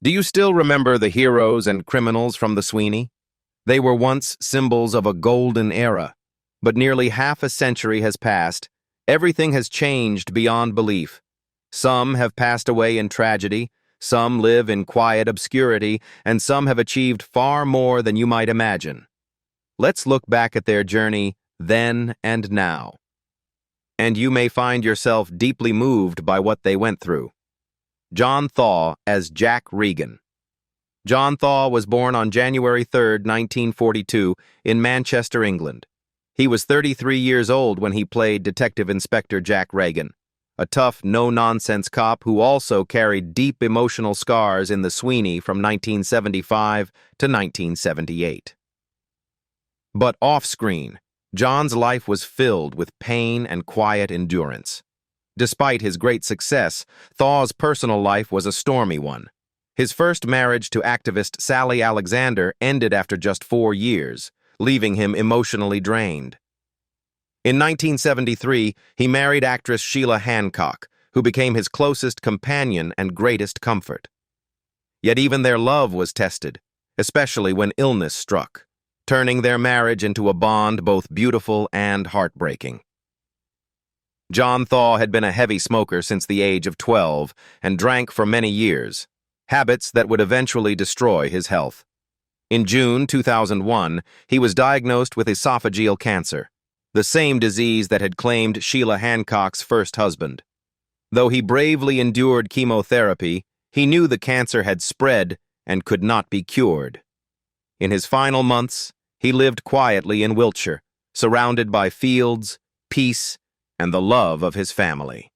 Do you still remember the heroes and criminals from the Sweeney? They were once symbols of a golden era, but nearly half a century has passed. Everything has changed beyond belief. Some have passed away in tragedy, some live in quiet obscurity, and some have achieved far more than you might imagine. Let's look back at their journey then and now. And you may find yourself deeply moved by what they went through. John Thaw as Jack Regan. John Thaw was born on January 3, 1942, in Manchester, England. He was 33 years old when he played Detective Inspector Jack Regan, a tough, no-nonsense cop who also carried deep emotional scars in the Sweeney from 1975 to 1978. But off-screen, John's life was filled with pain and quiet endurance. Despite his great success, Thaw's personal life was a stormy one. His first marriage to activist Sally Alexander ended after just 4 years, leaving him emotionally drained. In 1973, he married actress Sheila Hancock, who became his closest companion and greatest comfort. Yet even their love was tested, especially when illness struck, turning their marriage into a bond both beautiful and heartbreaking. John Thaw had been a heavy smoker since the age of 12 and drank for many years, habits that would eventually destroy his health. In June 2001, he was diagnosed with esophageal cancer, the same disease that had claimed Sheila Hancock's first husband. Though he bravely endured chemotherapy, he knew the cancer had spread and could not be cured. In his final months, he lived quietly in Wiltshire, surrounded by fields, peace, and the love of his family.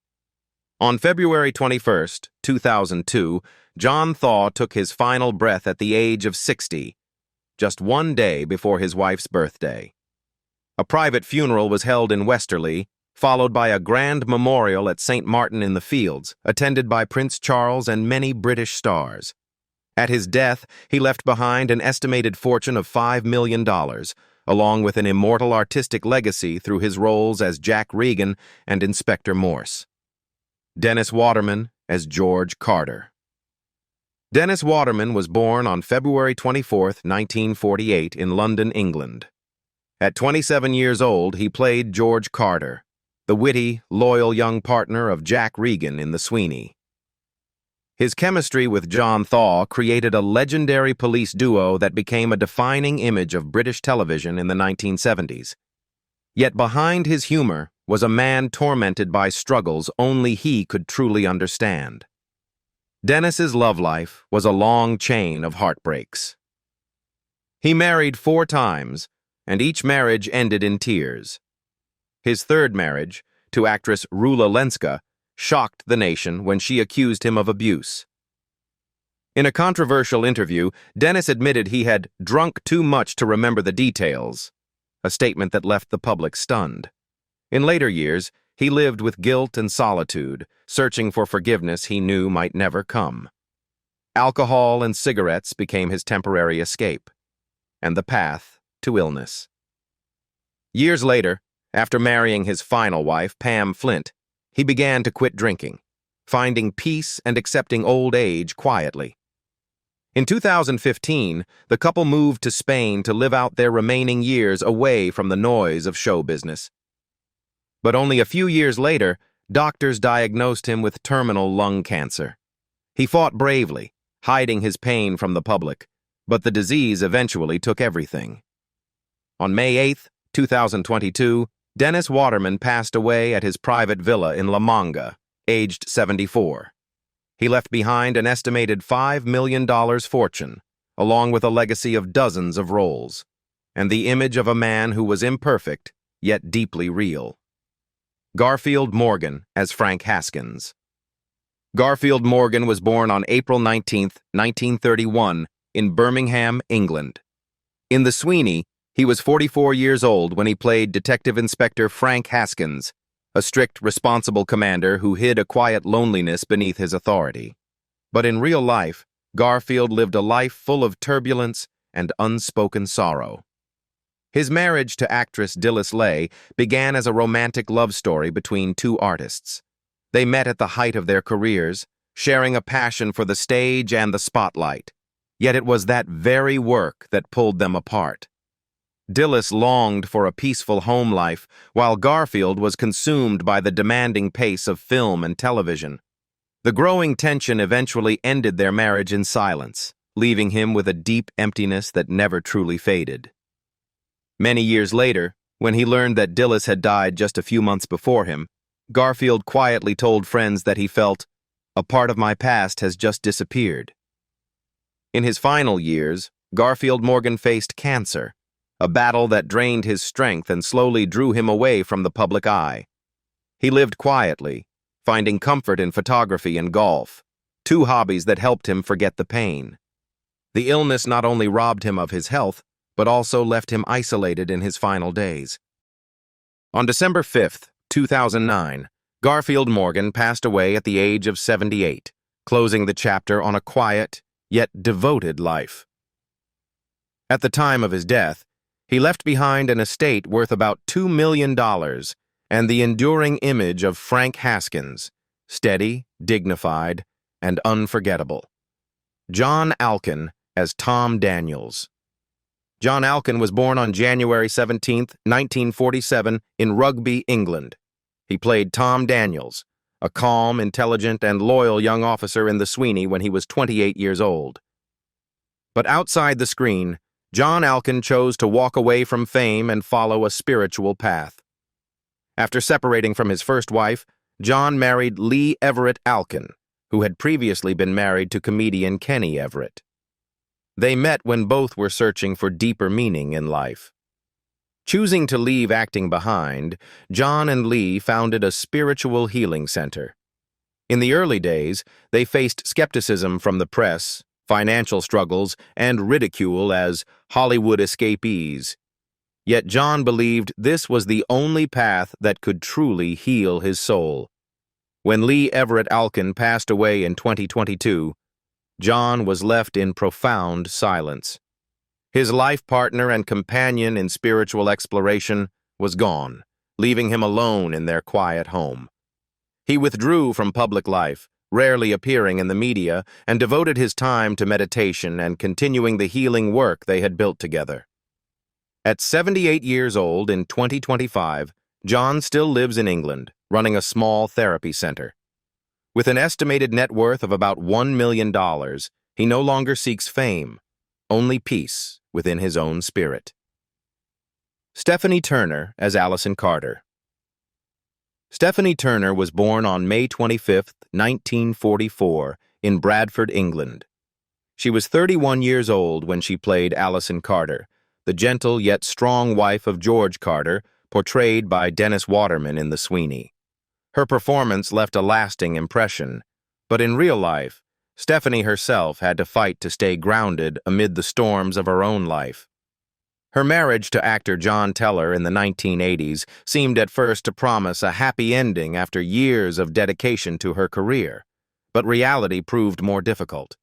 On February 21, 2002, John Thaw took his final breath at the age of 60, just 1 day before his wife's birthday. A private funeral was held in Westerly, followed by a grand memorial at St. Martin-in-the-Fields, attended by Prince Charles and many British stars. At his death, he left behind an estimated fortune of $5 million, along with an immortal artistic legacy through his roles as Jack Regan and Inspector Morse. Dennis Waterman as George Carter. Dennis Waterman was born on February 24, 1948, in London, England. At 27 years old, he played George Carter, the witty, loyal young partner of Jack Regan in the Sweeney. His chemistry with John Thaw created a legendary police duo that became a defining image of British television in the 1970s. Yet behind his humor was a man tormented by struggles only he could truly understand. Dennis's love life was a long chain of heartbreaks. He married 4 times, and each marriage ended in tears. His third marriage, to actress Rula Lenska, shocked the nation when she accused him of abuse. In a controversial interview, Dennis admitted he had drunk too much to remember the details, a statement that left the public stunned. In later years, he lived with guilt and solitude, searching for forgiveness he knew might never come. Alcohol and cigarettes became his temporary escape, and the path to illness. Years later, after marrying his final wife, Pam Flint, he began to quit drinking, finding peace and accepting old age quietly. In 2015, the couple moved to Spain to live out their remaining years away from the noise of show business. But only a few years later, doctors diagnosed him with terminal lung cancer. He fought bravely, hiding his pain from the public, but the disease eventually took everything. On May 8, 2022, Dennis Waterman passed away at his private villa in La Manga, aged 74. He left behind an estimated $5 million fortune, along with a legacy of dozens of roles, and the image of a man who was imperfect, yet deeply real. Garfield Morgan as Frank Haskins. Garfield Morgan was born on April 19, 1931, in Birmingham, England. In the Sweeney, he was 44 years old when he played Detective Inspector Frank Haskins, a strict, responsible commander who hid a quiet loneliness beneath his authority. But in real life, Garfield lived a life full of turbulence and unspoken sorrow. His marriage to actress Dilys Lay began as a romantic love story between 2 artists. They met at the height of their careers, sharing a passion for the stage and the spotlight. Yet it was that very work that pulled them apart. Dillis longed for a peaceful home life, while Garfield was consumed by the demanding pace of film and television. The growing tension eventually ended their marriage in silence, leaving him with a deep emptiness that never truly faded. Many years later, when he learned that Dillis had died just a few months before him, Garfield quietly told friends that he felt, "A part of my past has just disappeared." In his final years, Garfield Morgan faced cancer, a battle that drained his strength and slowly drew him away from the public eye. He lived quietly, finding comfort in photography and golf, two hobbies that helped him forget the pain. The illness not only robbed him of his health, but also left him isolated in his final days. On December 5th, 2009, Garfield Morgan passed away at the age of 78, closing the chapter on a quiet, yet devoted life. At the time of his death, he left behind an estate worth about $2 million and the enduring image of Frank Haskins, steady, dignified, and unforgettable. John Alkin as Tom Daniels. John Alkin was born on January 17, 1947, in Rugby, England. He played Tom Daniels, a calm, intelligent, and loyal young officer in the Sweeney when he was 28 years old. But outside the screen, John Alkin chose to walk away from fame and follow a spiritual path. After separating from his first wife, John married Lee Everett Alkin, who had previously been married to comedian Kenny Everett. They met when both were searching for deeper meaning in life. Choosing to leave acting behind, John and Lee founded a spiritual healing center. In the early days, they faced skepticism from the press, financial struggles, and ridicule as Hollywood escapees. Yet John believed this was the only path that could truly heal his soul. When Lee Everett Alkin passed away in 2022, John was left in profound silence. His life partner and companion in spiritual exploration was gone, leaving him alone in their quiet home. He withdrew from public life, rarely appearing in the media, and devoted his time to meditation and continuing the healing work they had built together. At 78 years old in 2025, John still lives in England, running a small therapy center. With an estimated net worth of about $1 million, he no longer seeks fame, only peace within his own spirit. Stephanie Turner as Allison Carter. Stephanie Turner was born on May 25, 1944, in Bradford, England. She was 31 years old when she played Allison Carter, the gentle yet strong wife of George Carter, portrayed by Dennis Waterman in The Sweeney. Her performance left a lasting impression, but in real life, Stephanie herself had to fight to stay grounded amid the storms of her own life. Her marriage to actor John Teller in the 1980s seemed at first to promise a happy ending after years of dedication to her career, but reality proved more difficult.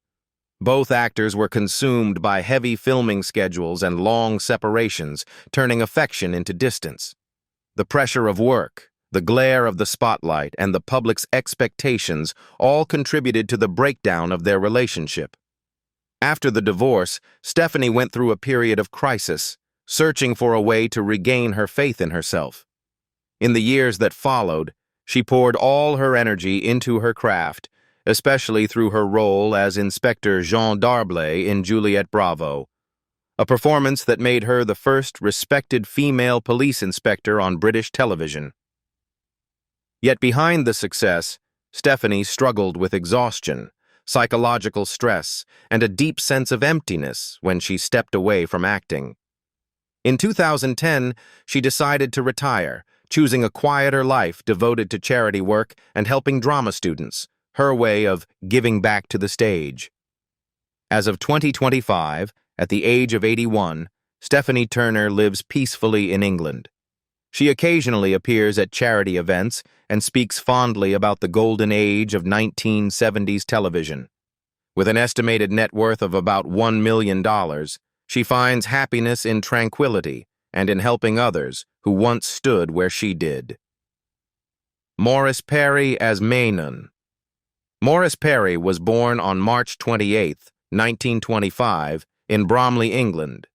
Both actors were consumed by heavy filming schedules and long separations, turning affection into distance. The pressure of work, the glare of the spotlight, and the public's expectations all contributed to the breakdown of their relationship. After the divorce, Stephanie went through a period of crisis, searching for a way to regain her faith in herself. In the years that followed, she poured all her energy into her craft, especially through her role as Inspector Jean Darblay in Juliet Bravo, a performance that made her the first respected female police inspector on British television. Yet behind the success, Stephanie struggled with exhaustion, psychological stress, and a deep sense of emptiness when she stepped away from acting. In 2010, she decided to retire, choosing a quieter life devoted to charity work and helping drama students, her way of giving back to the stage. As of 2025, at the age of 81, Stephanie Turner lives peacefully in England. She occasionally appears at charity events and speaks fondly about the golden age of 1970s television. With an estimated net worth of about $1 million, she finds happiness in tranquility and in helping others who once stood where she did. Morris Perry as Maynon. Morris Perry was born on March 28, 1925, in Bromley, England.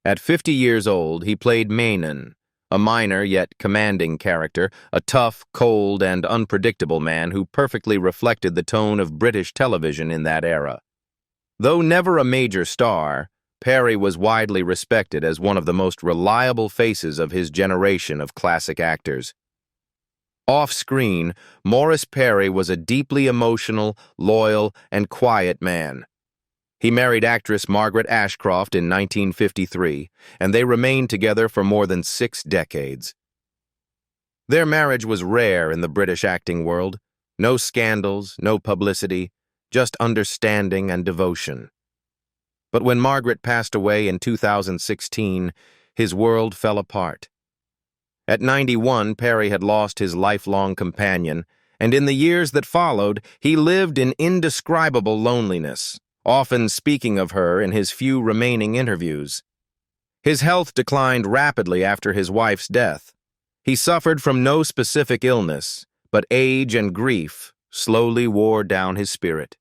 At 50 years old, he played Maynon, a minor yet commanding character, a tough, cold, and unpredictable man who perfectly reflected the tone of British television in that era. Though never a major star, Perry was widely respected as one of the most reliable faces of his generation of classic actors. Off-screen, Morris Perry was a deeply emotional, loyal, and quiet man. He married actress Margaret Ashcroft in 1953, and they remained together for more than 6 decades. Their marriage was rare in the British acting world. No scandals, no publicity, just understanding and devotion. But when Margaret passed away in 2016, his world fell apart. At 91, Perry had lost his lifelong companion, and in the years that followed, he lived in indescribable loneliness, often speaking of her in his few remaining interviews. His health declined rapidly after his wife's death. He suffered from no specific illness, but age and grief slowly wore down his spirit.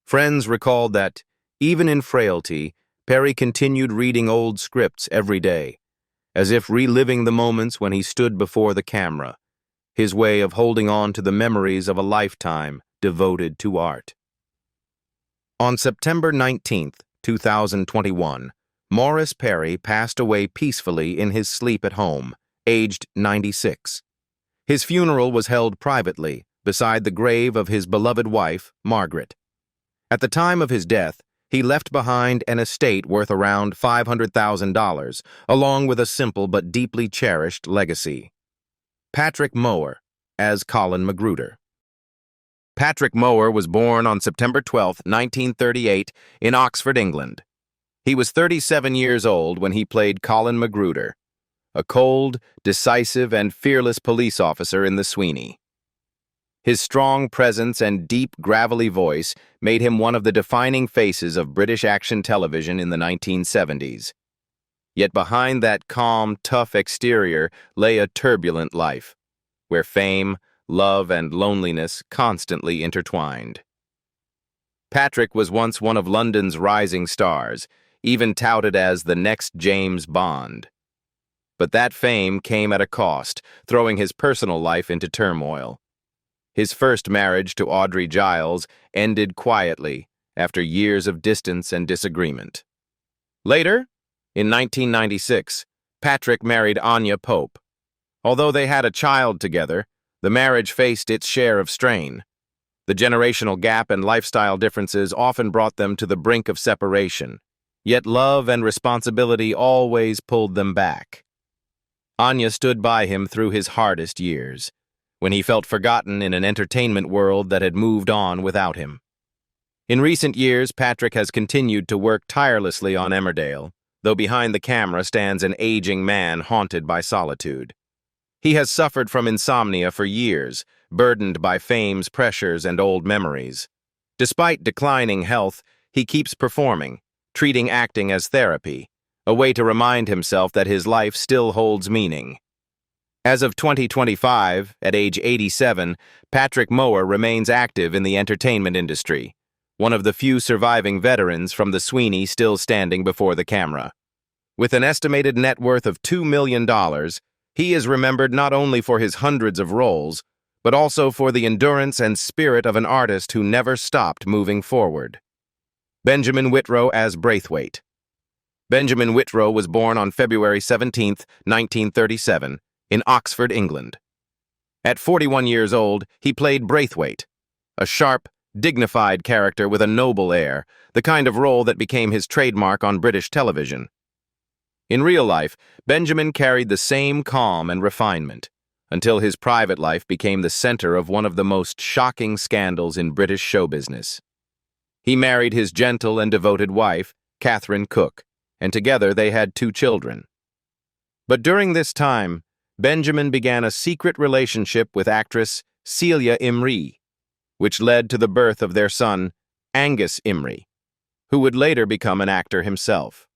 Friends recalled that, even in frailty, Perry continued reading old scripts every day, as if reliving the moments when he stood before the camera, his way of holding on to the memories of a lifetime devoted to art. On September 19, 2021, Morris Perry passed away peacefully in his sleep at home, aged 96. His funeral was held privately, beside the grave of his beloved wife, Margaret. At the time of his death, he left behind an estate worth around $500,000, along with a simple but deeply cherished legacy. Patrick Mower, as Colin Magruder. Patrick Mower was born on September 12, 1938, in Oxford, England. He was 37 years old when he played Colin Magruder, a cold, decisive, and fearless police officer in the Sweeney. His strong presence and deep, gravelly voice made him one of the defining faces of British action television in the 1970s. Yet behind that calm, tough exterior lay a turbulent life, where fame, love, and loneliness constantly intertwined. Patrick was once one of London's rising stars, even touted as the next James Bond. But that fame came at a cost, throwing his personal life into turmoil. His first marriage to Audrey Giles ended quietly after years of distance and disagreement. Later, in 1996, Patrick married Anya Pope. Although they had a child together, the marriage faced its share of strain. The generational gap and lifestyle differences often brought them to the brink of separation, yet love and responsibility always pulled them back. Anya stood by him through his hardest years, when he felt forgotten in an entertainment world that had moved on without him. In recent years, Patrick has continued to work tirelessly on Emmerdale, though behind the camera stands an aging man haunted by solitude. He has suffered from insomnia for years, burdened by fame's pressures and old memories. Despite declining health, he keeps performing, treating acting as therapy, a way to remind himself that his life still holds meaning. As of 2025, at age 87, Patrick Mower remains active in the entertainment industry, one of the few surviving veterans from the Sweeney still standing before the camera. With an estimated net worth of $2 million, he is remembered not only for his hundreds of roles, but also for the endurance and spirit of an artist who never stopped moving forward. Benjamin Whitrow as Braithwaite. Benjamin Whitrow was born on February 17, 1937, in Oxford, England. At 41 years old, he played Braithwaite, a sharp, dignified character with a noble air, the kind of role that became his trademark on British television. In real life, Benjamin carried the same calm and refinement, until his private life became the center of one of the most shocking scandals in British show business. He married his gentle and devoted wife, Catherine Cook, and together they had 2 children. But during this time, Benjamin began a secret relationship with actress Celia Imrie, which led to the birth of their son, Angus Imrie, who would later become an actor himself.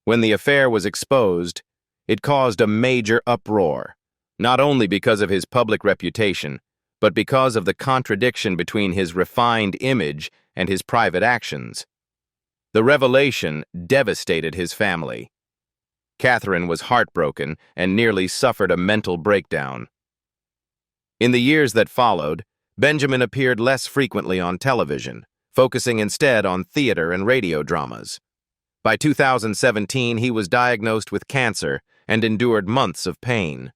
When the affair was exposed, it caused a major uproar, not only because of his public reputation, but because of the contradiction between his refined image and his private actions. The revelation devastated his family. Catherine was heartbroken and nearly suffered a mental breakdown. In the years that followed, Benjamin appeared less frequently on television, focusing instead on theater and radio dramas. By 2017, he was diagnosed with cancer and endured months of pain.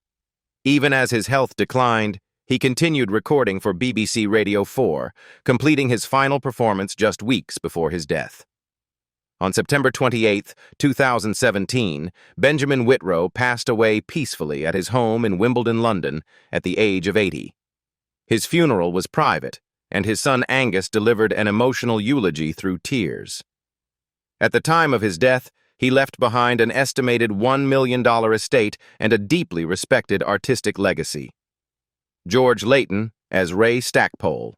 Even as his health declined, he continued recording for BBC Radio 4, completing his final performance just weeks before his death. On September 28, 2017, Benjamin Whitrow passed away peacefully at his home in Wimbledon, London, at the age of 80. His funeral was private, and his son Angus delivered an emotional eulogy through tears. At the time of his death, he left behind an estimated $1 million estate and a deeply respected artistic legacy. George Layton as Ray Stackpole.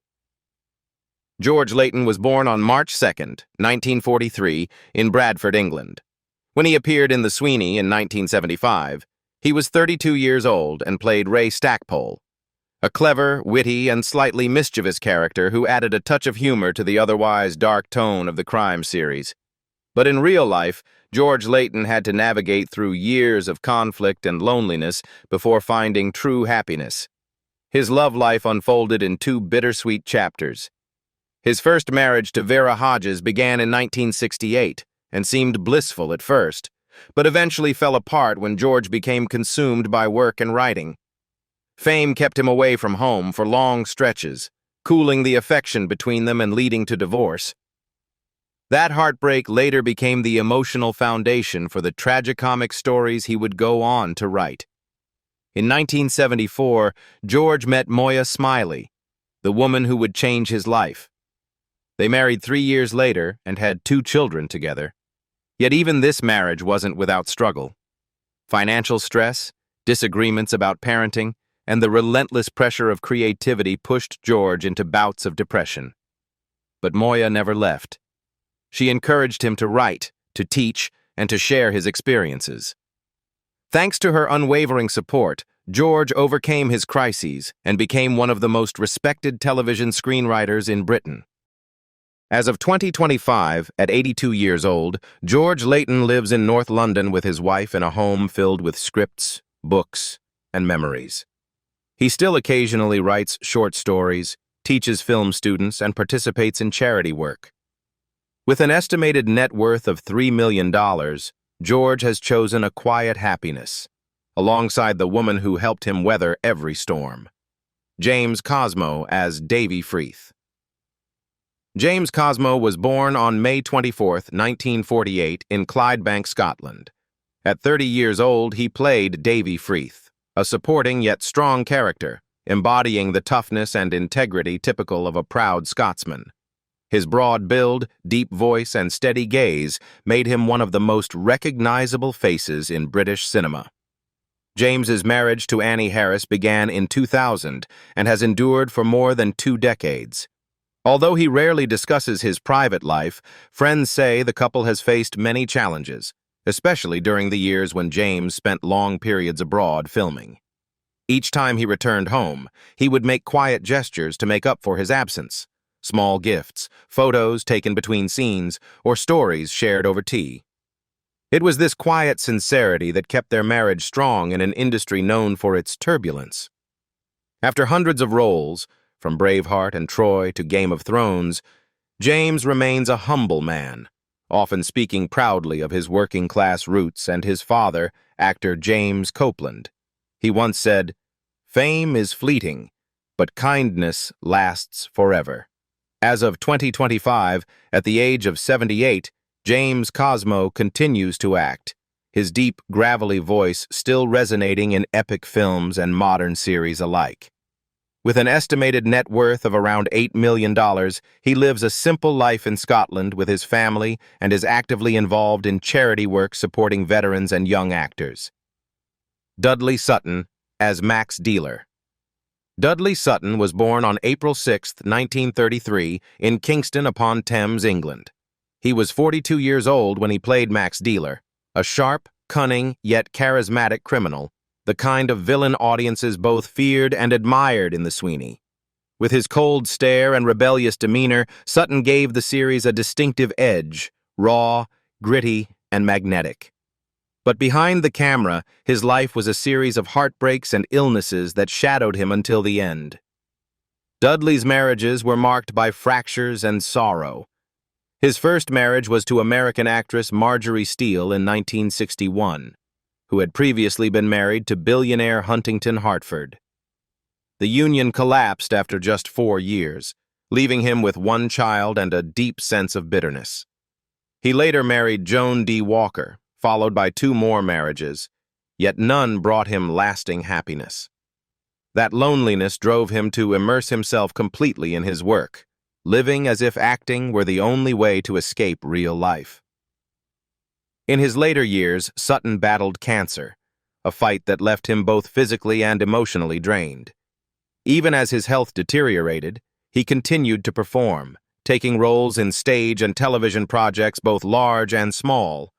George Layton was born on March 2, 1943, in Bradford, England. When he appeared in The Sweeney in 1975, he was 32 years old and played Ray Stackpole, a clever, witty, and slightly mischievous character who added a touch of humor to the otherwise dark tone of the crime series. But in real life, George Layton had to navigate through years of conflict and loneliness before finding true happiness. His love life unfolded in two bittersweet chapters. His first marriage to Vera Hodges began in 1968 and seemed blissful at first, but eventually fell apart when George became consumed by work and writing. Fame kept him away from home for long stretches, cooling the affection between them and leading to divorce. That heartbreak later became the emotional foundation for the tragicomic stories he would go on to write. In 1974, George met Moya Smiley, the woman who would change his life. They married 3 years later and had 2 children together. Yet even this marriage wasn't without struggle. Financial stress, disagreements about parenting, and the relentless pressure of creativity pushed George into bouts of depression. But Moya never left. She encouraged him to write, to teach, and to share his experiences. Thanks to her unwavering support, George overcame his crises and became one of the most respected television screenwriters in Britain. As of 2025, at 82 years old, George Layton lives in North London with his wife in a home filled with scripts, books, and memories. He still occasionally writes short stories, teaches film students, and participates in charity work. With an estimated net worth of $3 million, George has chosen a quiet happiness, alongside the woman who helped him weather every storm. James Cosmo as Davy Freeth. James Cosmo was born on May 24, 1948, in Clydebank, Scotland. At 30 years old, he played Davy Freeth, a supporting yet strong character, embodying the toughness and integrity typical of a proud Scotsman. His broad build, deep voice, and steady gaze made him one of the most recognizable faces in British cinema. James's marriage to Annie Harris began in 2000 and has endured for more than 2 decades. Although he rarely discusses his private life, friends say the couple has faced many challenges, especially during the years when James spent long periods abroad filming. Each time he returned home, he would make quiet gestures to make up for his absence. Small gifts, photos taken between scenes, or stories shared over tea. It was this quiet sincerity that kept their marriage strong in an industry known for its turbulence. After hundreds of roles, from Braveheart and Troy to Game of Thrones, James remains a humble man, often speaking proudly of his working-class roots and his father, actor James Copeland. He once said, "Fame is fleeting, but kindness lasts forever." As of 2025, at the age of 78, James Cosmo continues to act, his deep, gravelly voice still resonating in epic films and modern series alike. With an estimated net worth of around $8 million, he lives a simple life in Scotland with his family and is actively involved in charity work supporting veterans and young actors. Dudley Sutton as Max Dealer. Dudley Sutton was born on April 6, 1933, in Kingston upon Thames, England. He was 42 years old when he played Max Dealer, a sharp, cunning, yet charismatic criminal, the kind of villain audiences both feared and admired in The Sweeney. With his cold stare and rebellious demeanor, Sutton gave the series a distinctive edge, raw, gritty, and magnetic. But behind the camera, his life was a series of heartbreaks and illnesses that shadowed him until the end. Dudley's marriages were marked by fractures and sorrow. His first marriage was to American actress Marjorie Steele in 1961, who had previously been married to billionaire Huntington Hartford. The union collapsed after just 4 years, leaving him with one child and a deep sense of bitterness. He later married Joan D. Walker, followed by 2 more marriages, yet none brought him lasting happiness. That loneliness drove him to immerse himself completely in his work, living as if acting were the only way to escape real life. In his later years, Sutton battled cancer, a fight that left him both physically and emotionally drained. Even as his health deteriorated, he continued to perform, taking roles in stage and television projects both large and small.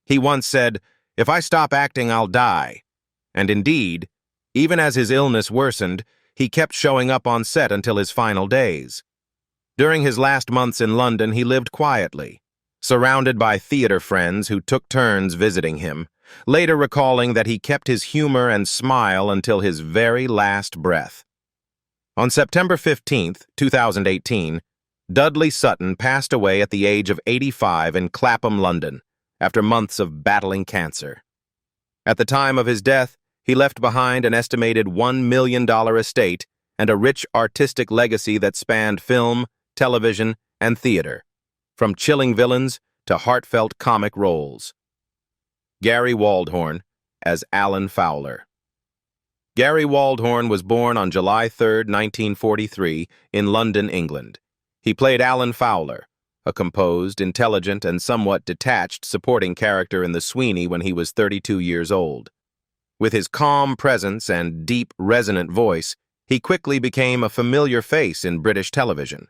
He once said, "If I stop acting, I'll die." And indeed, even as his illness worsened, he kept showing up on set until his final days. During his last months in London, he lived quietly, surrounded by theater friends who took turns visiting him, later recalling that he kept his humor and smile until his very last breath. On September 15, 2018, Dudley Sutton passed away at the age of 85 in Clapham, London, after months of battling cancer. At the time of his death, he left behind an estimated $1 million estate and a rich artistic legacy that spanned film, television, and theater, from chilling villains to heartfelt comic roles. Gary Waldhorn as Alan Fowler. Gary Waldhorn was born on July 3, 1943, in London, England. He played Alan Fowler, a composed, intelligent, and somewhat detached supporting character in the Sweeney when he was 32 years old. With his calm presence and deep, resonant voice, he quickly became a familiar face in British television.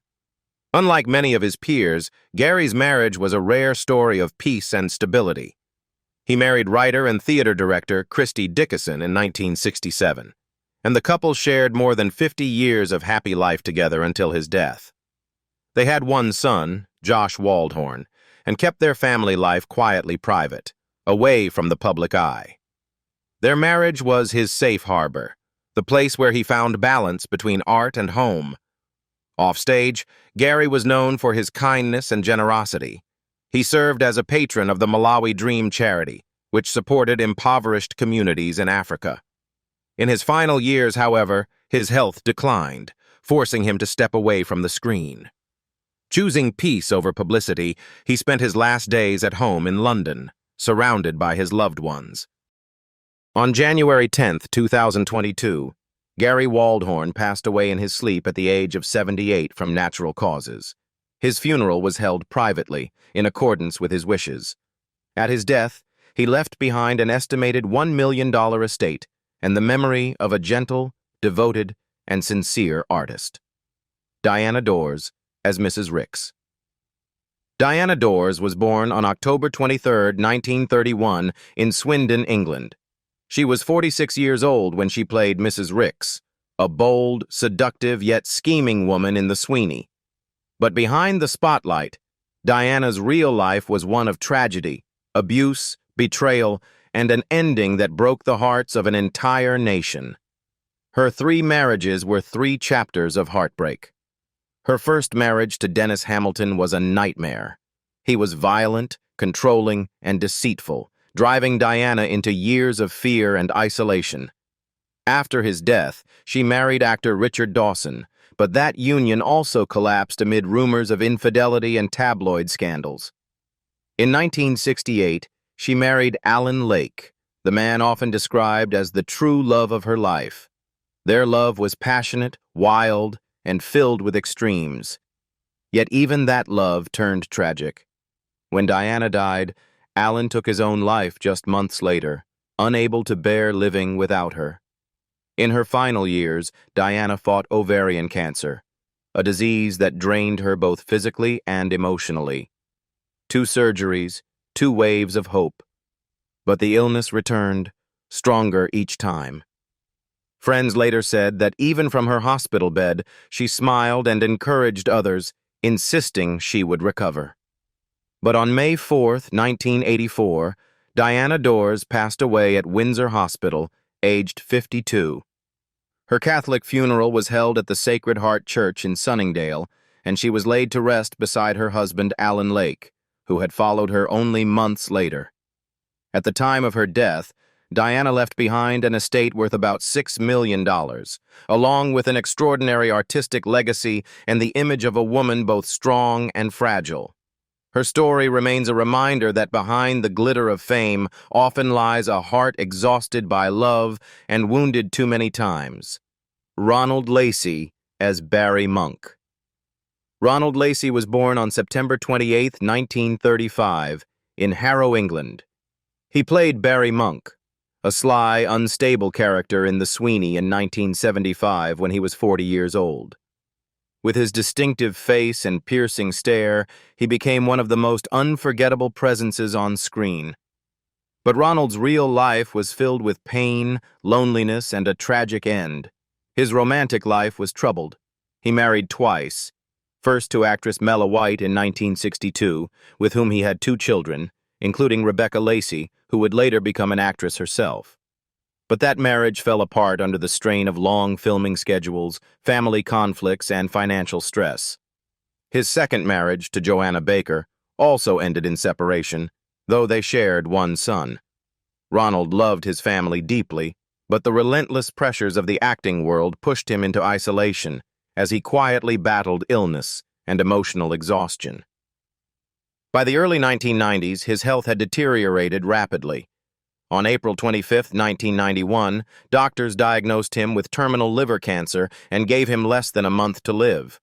Unlike many of his peers, Gary's marriage was a rare story of peace and stability. He married writer and theater director Christy Dickinson in 1967, and the couple shared more than 50 years of happy life together until his death. They had one son, Josh Waldhorn, and kept their family life quietly private, away from the public eye. Their marriage was his safe harbor, the place where he found balance between art and home. Offstage, Gary was known for his kindness and generosity. He served as a patron of the Malawi Dream charity, which supported impoverished communities in Africa. In his final years, however, his health declined, forcing him to step away from the screen. Choosing peace over publicity, he spent his last days at home in London, surrounded by his loved ones. On January 10, 2022, Gary Waldhorn passed away in his sleep at the age of 78 from natural causes. His funeral was held privately, in accordance with his wishes. At his death, he left behind an estimated $1 million estate and the memory of a gentle, devoted, and sincere artist. Diana Dors as Mrs. Ricks. Diana Dors was born on October 23, 1931, in Swindon, England. She was 46 years old when she played Mrs. Ricks, a bold, seductive, yet scheming woman in the Sweeney. But behind the spotlight, Diana's real life was one of tragedy, abuse, betrayal, and an ending that broke the hearts of an entire nation. Her 3 marriages were 3 chapters of heartbreak. Her first marriage to Dennis Hamilton was a nightmare. He was violent, controlling, and deceitful, driving Diana into years of fear and isolation. After his death, she married actor Richard Dawson, but that union also collapsed amid rumors of infidelity and tabloid scandals. In 1968, she married Alan Lake, the man often described as the true love of her life. Their love was passionate, wild, and filled with extremes. Yet even that love turned tragic. When Diana died, Alan took his own life just months later, unable to bear living without her. In her final years, Diana fought ovarian cancer, a disease that drained her both physically and emotionally. 2 surgeries, 2 waves of hope. But the illness returned, stronger each time. Friends later said that even from her hospital bed, she smiled and encouraged others, insisting she would recover. But on May 4, 1984, Diana Dors passed away at Windsor Hospital, aged 52. Her Catholic funeral was held at the Sacred Heart Church in Sunningdale, and she was laid to rest beside her husband Alan Lake, who had followed her only months later. At the time of her death, Diana left behind an estate worth about $6 million, along with an extraordinary artistic legacy and the image of a woman both strong and fragile. Her story remains a reminder that behind the glitter of fame often lies a heart exhausted by love and wounded too many times. Ronald Lacey as Barry Monk. Ronald Lacey was born on September 28, 1935, in Harrow, England. He played Barry Monk, a sly, unstable character in the Sweeney in 1975 when he was 40 years old. With his distinctive face and piercing stare, he became one of the most unforgettable presences on screen. But Ronald's real life was filled with pain, loneliness, and a tragic end. His romantic life was troubled. He married twice, first to actress Mella White in 1962, with whom he had 2 children, including Rebecca Lacey, who would later become an actress herself. But that marriage fell apart under the strain of long filming schedules, family conflicts, and financial stress. His second marriage to Joanna Baker also ended in separation, though they shared 1 son. Ronald loved his family deeply, but the relentless pressures of the acting world pushed him into isolation as he quietly battled illness and emotional exhaustion. By the early 1990s, his health had deteriorated rapidly. On April 25, 1991, doctors diagnosed him with terminal liver cancer and gave him less than a month to live.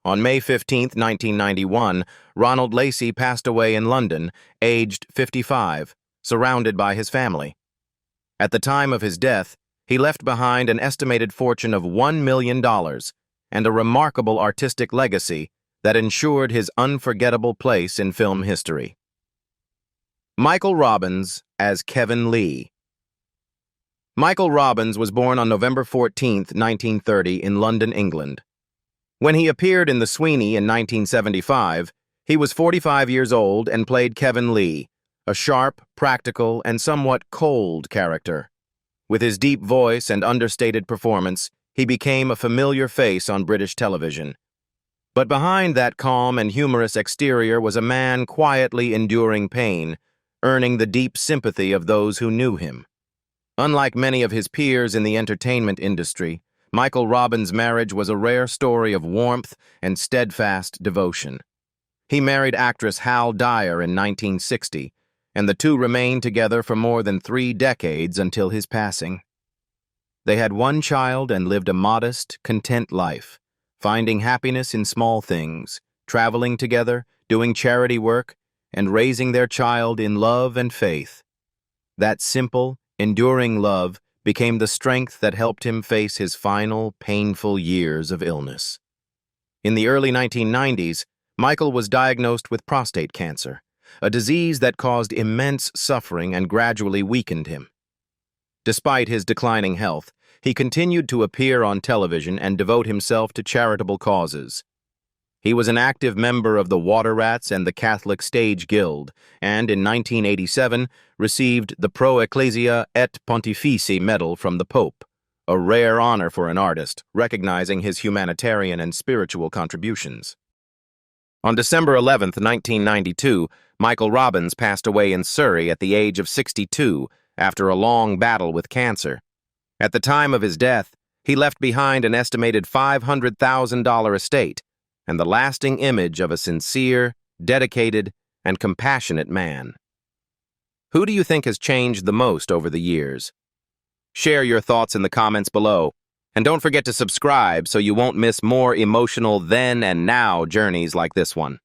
On May 15, 1991, Ronald Lacey passed away in London, aged 55, surrounded by his family. At the time of his death, he left behind an estimated fortune of $1 million and a remarkable artistic legacy that ensured his unforgettable place in film history. Michael Robbins as Kevin Lee. Michael Robbins was born on November 14, 1930, in London, England. When he appeared in The Sweeney in 1975, he was 45 years old and played Kevin Lee, a sharp, practical, and somewhat cold character. With his deep voice and understated performance, he became a familiar face on British television. But behind that calm and humorous exterior was a man quietly enduring pain, earning the deep sympathy of those who knew him. Unlike many of his peers in the entertainment industry, Michael Robbins' marriage was a rare story of warmth and steadfast devotion. He married actress Hal Dyer in 1960, and the two remained together for more than 3 decades until his passing. They had 1 child and lived a modest, content life, finding happiness in small things, traveling together, doing charity work, and raising their child in love and faith. That simple, enduring love became the strength that helped him face his final, painful years of illness. In the early 1990s, Michael was diagnosed with prostate cancer, a disease that caused immense suffering and gradually weakened him. Despite his declining health, he continued to appear on television and devote himself to charitable causes. He was an active member of the Water Rats and the Catholic Stage Guild, and in 1987 received the Pro Ecclesia et Pontifici Medal from the Pope, a rare honor for an artist, recognizing his humanitarian and spiritual contributions. On December 11, 1992, Michael Robbins passed away in Surrey at the age of 62 after a long battle with cancer. At the time of his death, he left behind an estimated $500,000 estate and the lasting image of a sincere, dedicated, and compassionate man. Who do you think has changed the most over the years? Share your thoughts in the comments below, and don't forget to subscribe so you won't miss more emotional then and now journeys like this one.